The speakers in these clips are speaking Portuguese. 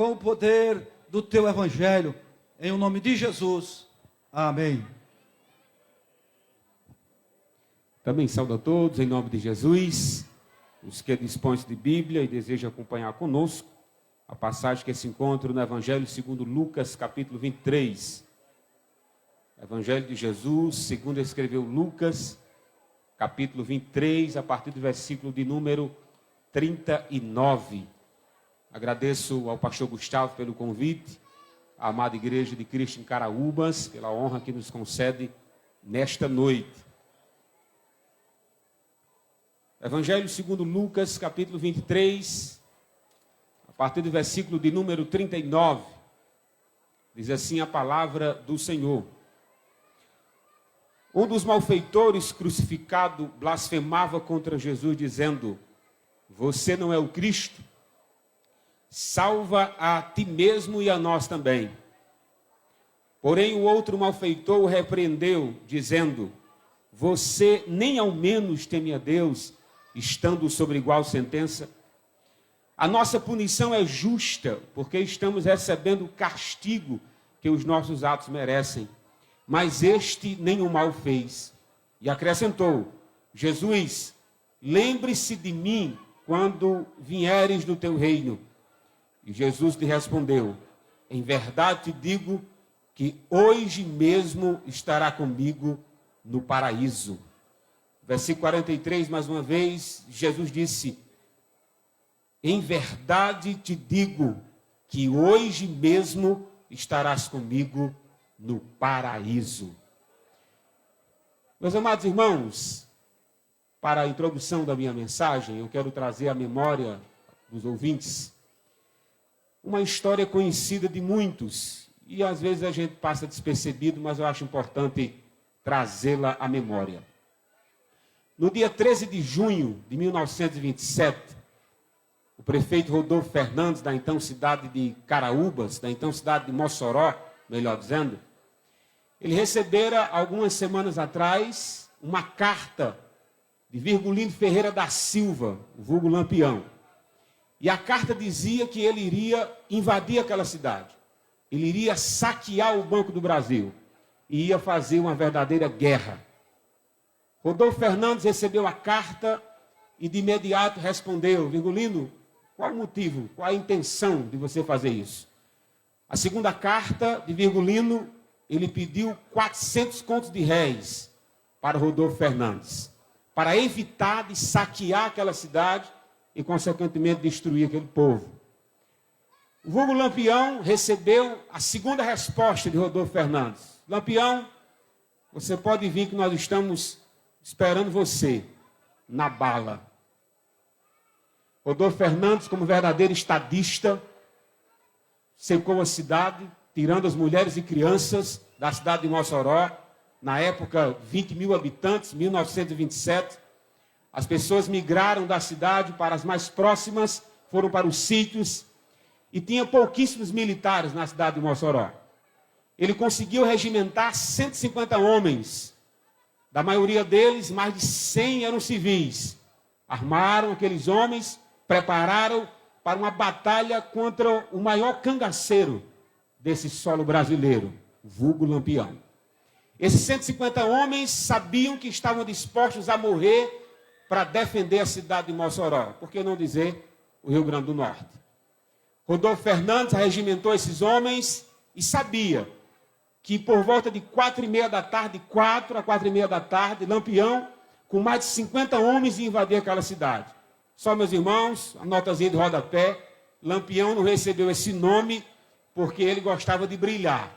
com o poder do teu evangelho, em o nome de Jesus. Amém. Também saúdo a todos em nome de Jesus, os que dispõem de Bíblia e desejam acompanhar conosco a passagem que se encontra no Evangelho segundo Lucas, capítulo 23. Evangelho de Jesus, segundo escreveu Lucas, capítulo 23, a partir do versículo de número 39. Agradeço ao pastor Gustavo pelo convite, à amada Igreja de Cristo em Caraúbas, pela honra que nos concede nesta noite. Evangelho segundo Lucas, capítulo 23, a partir do versículo de número 39, diz assim a palavra do Senhor. Um dos malfeitores crucificado blasfemava contra Jesus, dizendo: você não é o Cristo? Salva a ti mesmo e a nós também. Porém, o outro malfeitor o repreendeu, dizendo: você nem ao menos teme a Deus, estando sobre igual sentença? A nossa punição é justa, porque estamos recebendo o castigo que os nossos atos merecem. Mas este nenhum mal fez. E acrescentou: Jesus, lembre-se de mim quando vieres do teu reino. E Jesus lhe respondeu: em verdade te digo que hoje mesmo estará comigo no paraíso. Versículo 43, mais uma vez, Jesus disse: em verdade te digo que hoje mesmo estarás comigo no paraíso. Meus amados irmãos, para a introdução da minha mensagem, eu quero trazer à memória dos ouvintes uma história conhecida de muitos, e às vezes a gente passa despercebido, mas eu acho importante trazê-la à memória. No dia 13 de junho de 1927, o prefeito Rodolfo Fernandes, da então cidade de Caraúbas, da então cidade de Mossoró, melhor dizendo, ele recebera, algumas semanas atrás, uma carta de Virgulino Ferreira da Silva, o vulgo Lampião. E a carta dizia que ele iria invadir aquela cidade. Ele iria saquear o Banco do Brasil. E ia fazer uma verdadeira guerra. Rodolfo Fernandes recebeu a carta e de imediato respondeu: Virgulino, qual o motivo, qual a intenção de você fazer isso? A segunda carta de Virgulino, ele pediu 400 contos de réis para Rodolfo Fernandes, para evitar de saquear aquela cidade e, consequentemente, destruir aquele povo. O vulgo Lampião recebeu a segunda resposta de Rodolfo Fernandes: Lampião, você pode vir que nós estamos esperando você na bala. Rodolfo Fernandes, como verdadeiro estadista, cercou a cidade, tirando as mulheres e crianças da cidade de Mossoró. Na época, 20 mil habitantes, 1927. As pessoas migraram da cidade para as mais próximas, foram para os sítios, e tinha pouquíssimos militares na cidade de Mossoró. Ele conseguiu regimentar 150 homens. Da maioria deles, mais de 100 eram civis. Armaram aqueles homens, prepararam para uma batalha contra o maior cangaceiro desse solo brasileiro, o vulgo Lampião. Esses 150 homens sabiam que estavam dispostos a morrer para defender a cidade de Mossoró, por que não dizer o Rio Grande do Norte. Rodolfo Fernandes regimentou esses homens e sabia que por volta de 4h30 da tarde, 4 a 4h30 da tarde, Lampião, com mais de 50 homens, ia invadir aquela cidade. Só, meus irmãos, a notazinha de rodapé, Lampião não recebeu esse nome porque ele gostava de brilhar.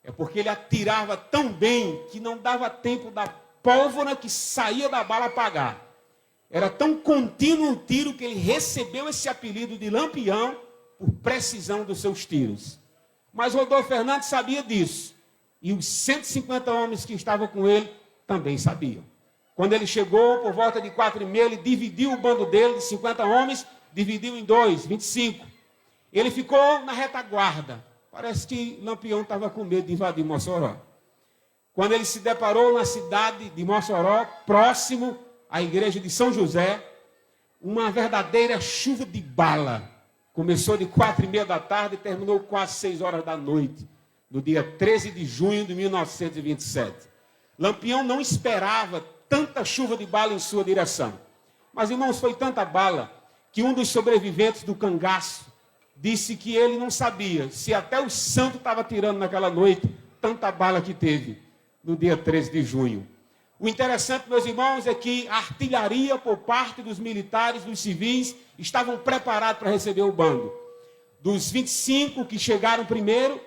É porque ele atirava tão bem que não dava tempo da pólvora que saía da bala apagar. Era tão contínuo o tiro que ele recebeu esse apelido de Lampião por precisão dos seus tiros. Mas Rodolfo Fernandes sabia disso. E os 150 homens que estavam com ele também sabiam. Quando ele chegou, por volta de 4h30, ele dividiu o bando dele, de 50 homens, dividiu em dois, 25. Ele ficou na retaguarda. Parece que Lampião estava com medo de invadir Mossoró. Quando ele se deparou na cidade de Mossoró, próximo à igreja de São José, uma verdadeira chuva de bala Começou de 4h30 da tarde e terminou quase 6 horas da noite, no dia 13 de junho de 1927. Lampião não esperava tanta chuva de bala em sua direção. Mas, irmãos, foi tanta bala que um dos sobreviventes do cangaço disse que ele não sabia se até o santo estava tirando naquela noite tanta bala que teve no dia 13 de junho. O interessante, meus irmãos, é que a artilharia por parte dos militares, dos civis, estavam preparados para receber o bando. Dos 25 que chegaram primeiro,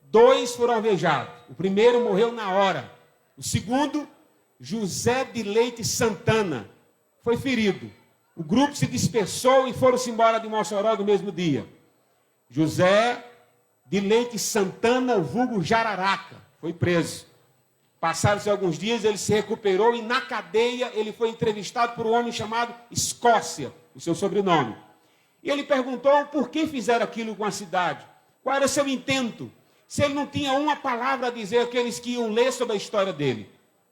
2 foram alvejados. O primeiro morreu na hora. O segundo, José de Leite Santana, foi ferido. O grupo se dispersou e foram-se embora de Mossoró no mesmo dia. José de Leite Santana, vulgo Jararaca, foi preso. Passaram-se alguns dias, ele se recuperou e na cadeia ele foi entrevistado por um homem chamado Escócia, o seu sobrenome. E ele perguntou por que fizeram aquilo com a cidade. Qual era o seu intento? Se ele não tinha uma palavra a dizer àqueles que iam ler sobre a história dele.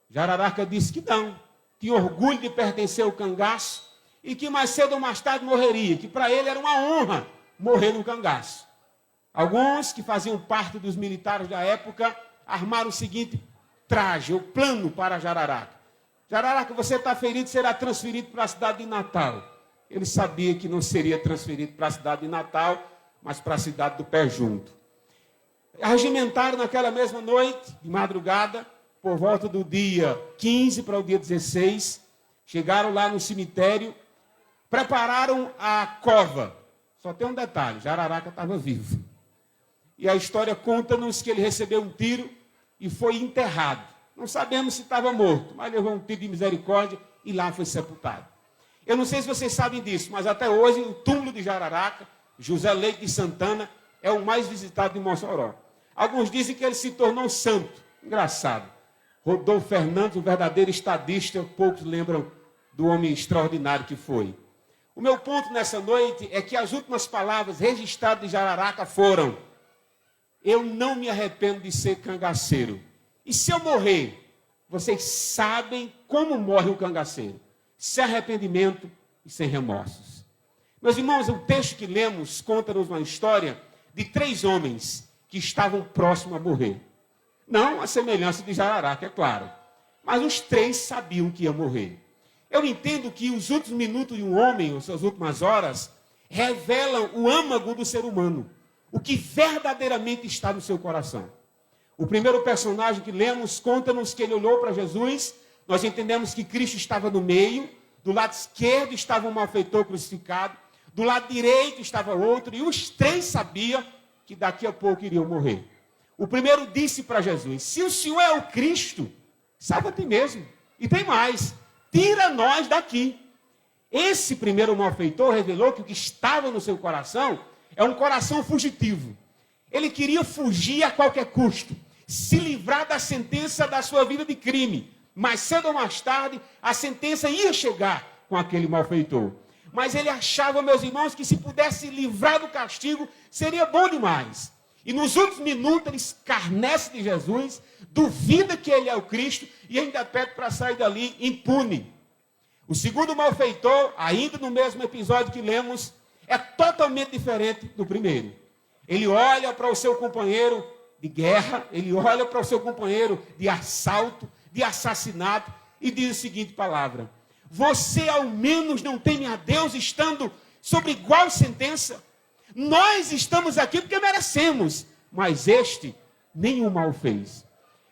Jararaca disse que não. Tinha orgulho de pertencer ao cangaço e que mais cedo ou mais tarde morreria. Que para ele era uma honra morrer no cangaço. Alguns que faziam parte dos militares da época armaram o seguinte traje, o plano para Jararaca. Jararaca, você está ferido, será transferido para a cidade de Natal. Ele sabia que não seria transferido para a cidade de Natal, mas para a cidade do Pé Junto. Arregimentaram naquela mesma noite, de madrugada, por volta do dia 15 para o dia 16, chegaram lá no cemitério, prepararam a cova. Só tem um detalhe, Jararaca estava vivo. E a história conta-nos que ele recebeu um tiro e foi enterrado. Não sabemos se estava morto, mas levou um tiro de misericórdia e lá foi sepultado. Eu não sei se vocês sabem disso, mas até hoje o túmulo de Jararaca, José Leite de Santana, é o mais visitado de Mossoró. Alguns dizem que ele se tornou santo. Engraçado. Rodolfo Fernandes, o verdadeiro estadista, poucos lembram do homem extraordinário que foi. O meu ponto nessa noite é que as últimas palavras registradas de Jararaca foram: eu não me arrependo de ser cangaceiro. E se eu morrer, vocês sabem como morre o cangaceiro. Sem arrependimento e sem remorsos. Meus irmãos, o texto que lemos conta-nos uma história de 3 homens que estavam próximos a morrer. Não a semelhança de Jararaca, é claro. Mas os 3 sabiam que ia morrer. Eu entendo que os últimos minutos de um homem, as suas últimas horas, revelam o âmago do ser humano. O que verdadeiramente está no seu coração. O primeiro personagem que lemos conta-nos que ele olhou para Jesus. Nós entendemos que Cristo estava no meio. Do lado esquerdo estava um malfeitor crucificado. Do lado direito estava outro. E os 3 sabiam que daqui a pouco iriam morrer. O primeiro disse para Jesus: se o Senhor é o Cristo, salva a ti mesmo. E tem mais, tira nós daqui. Esse primeiro malfeitor revelou que o que estava no seu coração é um coração fugitivo. Ele queria fugir a qualquer custo, se livrar da sentença da sua vida de crime. Mais cedo ou mais tarde, a sentença ia chegar com aquele malfeitor. Mas ele achava, meus irmãos, que se pudesse livrar do castigo, seria bom demais. E nos últimos minutos, ele escarnece de Jesus, duvida que ele é o Cristo e ainda pede para sair dali impune. O segundo malfeitor, ainda no mesmo episódio que lemos, é totalmente diferente do primeiro. Ele olha para o seu companheiro de guerra, ele olha para o seu companheiro de assalto, de assassinato, e diz a seguinte palavra: você ao menos não teme a Deus estando sob igual sentença? Nós estamos aqui porque merecemos, mas este nenhum mal fez.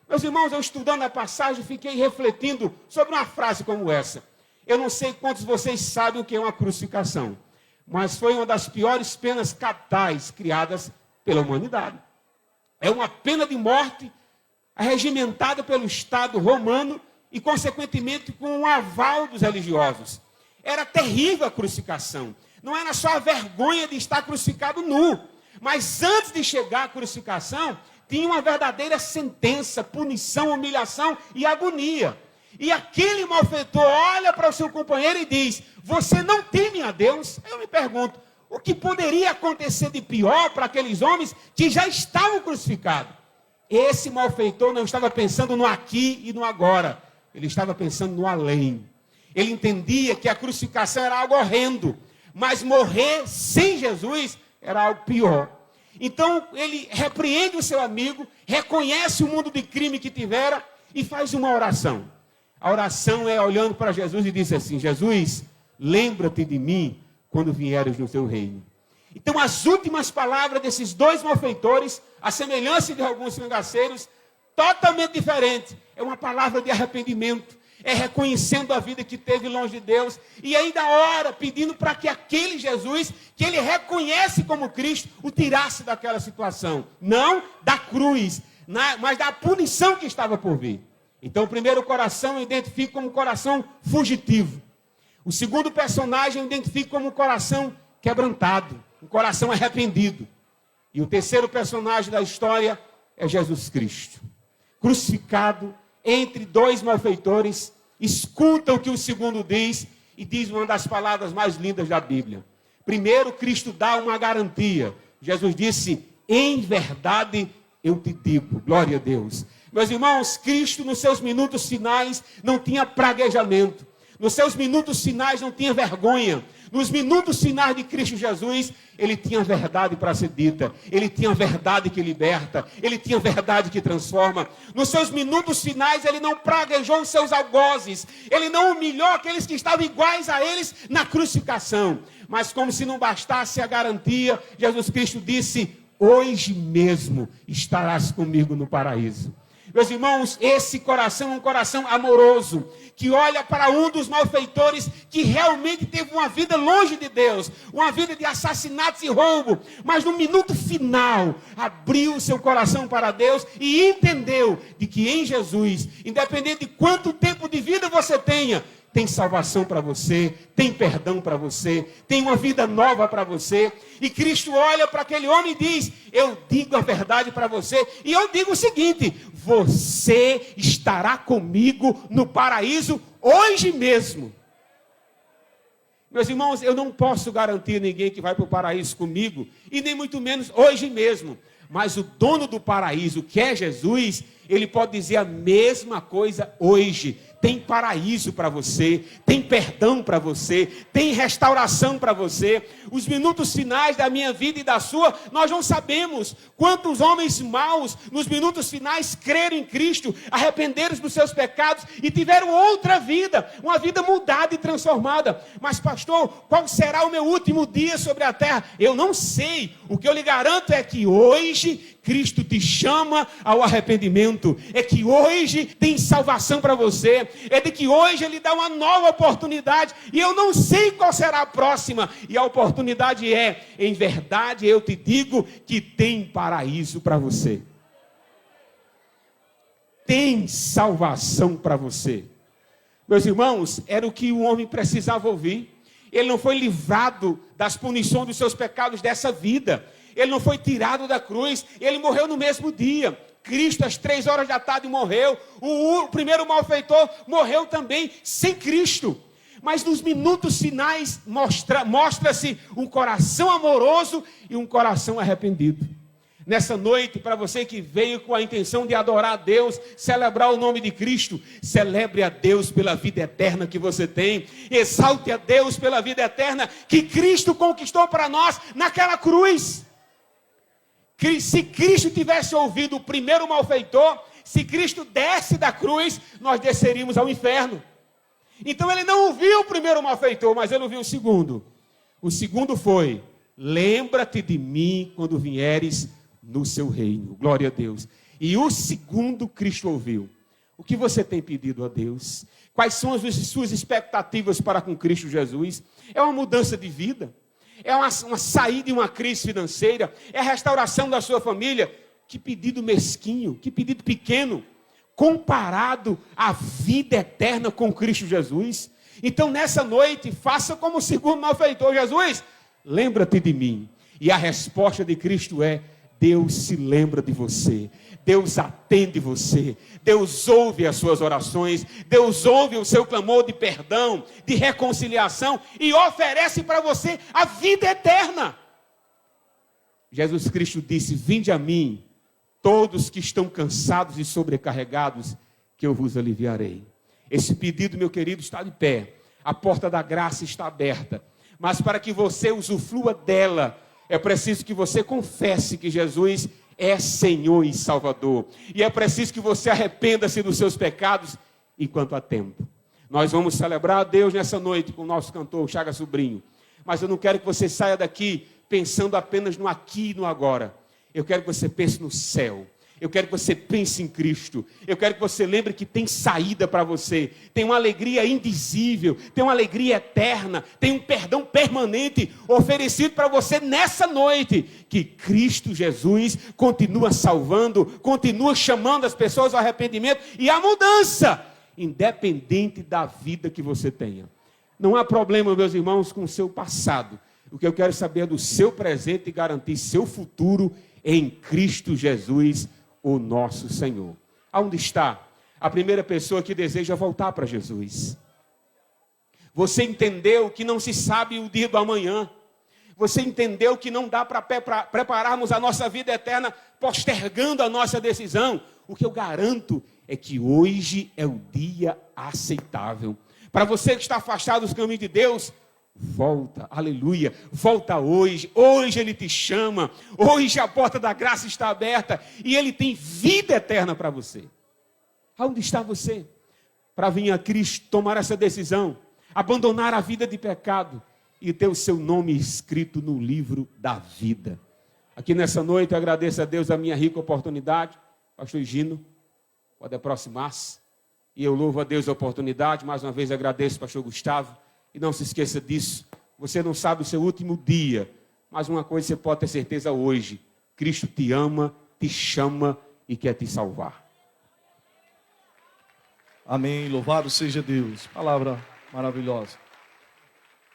Meus irmãos, eu estudando a passagem, fiquei refletindo sobre uma frase como essa. Eu não sei quantos de vocês sabem o que é uma crucificação, mas foi uma das piores penas capitais criadas pela humanidade. É uma pena de morte regimentada pelo Estado romano e, consequentemente, com o aval dos religiosos. Era terrível a crucificação. Não era só a vergonha de estar crucificado nu, mas antes de chegar à crucificação, tinha uma verdadeira sentença, punição, humilhação e agonia. E aquele malfeitor olha para o seu companheiro e diz: você não teme a Deus? Eu me pergunto, o que poderia acontecer de pior para aqueles homens que já estavam crucificados? Esse malfeitor não estava pensando no aqui e no agora. Ele estava pensando no além. Ele entendia que a crucificação era algo horrendo. Mas morrer sem Jesus era algo pior. Então ele repreende o seu amigo, reconhece o mundo de crime que tivera e faz uma oração. A oração é olhando para Jesus e diz assim: Jesus, lembra-te de mim quando vieres no teu reino. Então as últimas palavras desses dois malfeitores, a semelhança de alguns cangaceiros, totalmente diferente. É uma palavra de arrependimento. É reconhecendo a vida que teve longe de Deus. E ainda ora, pedindo para que aquele Jesus, que ele reconhece como Cristo, o tirasse daquela situação. Não da cruz, mas da punição que estava por vir. Então o primeiro coração eu identifico como coração fugitivo. O segundo personagem eu identifico como um coração quebrantado, um coração arrependido. E o terceiro personagem da história é Jesus Cristo. Crucificado entre dois malfeitores, escuta o que o segundo diz e diz uma das palavras mais lindas da Bíblia. Primeiro, Cristo dá uma garantia. Jesus disse: em verdade eu te digo. Glória a Deus. Meus irmãos, Cristo nos seus minutos finais não tinha praguejamento. Nos seus minutos finais não tinha vergonha. Nos minutos finais de Cristo Jesus, ele tinha verdade para ser dita. Ele tinha verdade que liberta. Ele tinha verdade que transforma. Nos seus minutos finais, ele não praguejou os seus algozes. Ele não humilhou aqueles que estavam iguais a eles na crucificação. Mas como se não bastasse a garantia, Jesus Cristo disse: hoje mesmo estarás comigo no paraíso. Meus irmãos, esse coração é um coração amoroso, que olha para um dos malfeitores que realmente teve uma vida longe de Deus, uma vida de assassinatos e roubo, mas no minuto final abriu seu coração para Deus e entendeu de que em Jesus, independente de quanto tempo de vida você tenha, tem salvação para você, tem perdão para você, tem uma vida nova para você. E Cristo olha para aquele homem e diz: eu digo a verdade para você, e eu digo o seguinte: você estará comigo no paraíso hoje mesmo. Meus irmãos, eu não posso garantir ninguém que vai para o paraíso comigo, e nem muito menos hoje mesmo. Mas o dono do paraíso, que é Jesus, ele pode dizer a mesma coisa hoje. Tem paraíso para você, tem perdão para você, tem restauração para você. Os minutos finais da minha vida e da sua, nós não sabemos quantos homens maus, nos minutos finais, creram em Cristo, arrependeram dos seus pecados e tiveram outra vida, uma vida mudada e transformada. Mas pastor, qual será o meu último dia sobre a terra? Eu não sei. O que eu lhe garanto é que hoje Cristo te chama ao arrependimento. É que hoje tem salvação para você. É de que hoje Ele dá uma nova oportunidade. E eu não sei qual será a próxima. E a oportunidade é: em verdade eu te digo que tem paraíso para você. Tem salvação para você. Meus irmãos, era o que o homem precisava ouvir. Ele não foi livrado das punições dos seus pecados dessa vida. Ele não foi tirado da cruz, ele morreu no mesmo dia. Cristo, às 3 horas da tarde, morreu. O primeiro malfeitor morreu também sem Cristo. Mas nos minutos finais mostra-se um coração amoroso e um coração arrependido. Nessa noite, para você que veio com a intenção de adorar a Deus, celebrar o nome de Cristo, celebre a Deus pela vida eterna que você tem. Exalte a Deus pela vida eterna que Cristo conquistou para nós naquela cruz. Se Cristo tivesse ouvido o primeiro malfeitor, se Cristo desce da cruz, nós desceríamos ao inferno. Então ele não ouviu o primeiro malfeitor, mas ele ouviu o segundo. O segundo foi: lembra-te de mim quando vieres no seu reino. Glória a Deus. E o segundo Cristo ouviu: o que você tem pedido a Deus? Quais são as suas expectativas para com Cristo Jesus? É uma mudança de vida? É uma saída de uma crise financeira? É a restauração da sua família? Que pedido mesquinho, que pedido pequeno, comparado à vida eterna com Cristo Jesus. Então nessa noite, faça como o segundo malfeitor: Jesus, lembra-te de mim. E a resposta de Cristo é: Deus se lembra de você, Deus atende você, Deus ouve as suas orações, Deus ouve o seu clamor de perdão, de reconciliação e oferece para você a vida eterna. Jesus Cristo disse: vinde a mim, todos que estão cansados e sobrecarregados, que eu vos aliviarei. Esse pedido, meu querido, está de pé, a porta da graça está aberta, mas para que você usufrua dela, É preciso que você confesse que Jesus é Senhor e Salvador. E é preciso que você arrependa-se dos seus pecados enquanto há tempo. Nós vamos celebrar a Deus nessa noite com o nosso cantor Chaga Sobrinho. Mas eu não quero que você saia daqui pensando apenas no aqui e no agora. Eu quero que você pense no céu. Eu quero que você pense em Cristo. Eu quero que você lembre que tem saída para você. Tem uma alegria indizível. Tem uma alegria eterna. Tem um perdão permanente oferecido para você nessa noite. Que Cristo Jesus continua salvando, continua chamando as pessoas ao arrependimento e à mudança, independente da vida que você tenha. Não há problema, meus irmãos, com o seu passado. O que eu quero saber é do seu presente e garantir seu futuro em Cristo Jesus, o nosso Senhor. Aonde está a primeira pessoa que deseja voltar para Jesus? Você entendeu que não se sabe o dia do amanhã. Você entendeu que não dá para prepararmos a nossa vida eterna postergando a nossa decisão. O que eu garanto é que hoje é o dia aceitável. Para você que está afastado dos caminhos de Deus, volta, aleluia, volta hoje. Hoje Ele te chama. Hoje a porta da graça está aberta e Ele tem vida eterna para você. Aonde está você? Para vir a Cristo, tomar essa decisão, abandonar a vida de pecado e ter o seu nome escrito no livro da vida. Aqui nessa noite eu agradeço a Deus a minha rica oportunidade. Pastor Gino, pode aproximar-se. E eu louvo a Deus a oportunidade. Mais uma vez agradeço, pastor Gustavo. E não se esqueça disso. Você não sabe o seu último dia. Mas uma coisa você pode ter certeza hoje. Cristo te ama, te chama e quer te salvar. Amém. Louvado seja Deus. Palavra maravilhosa.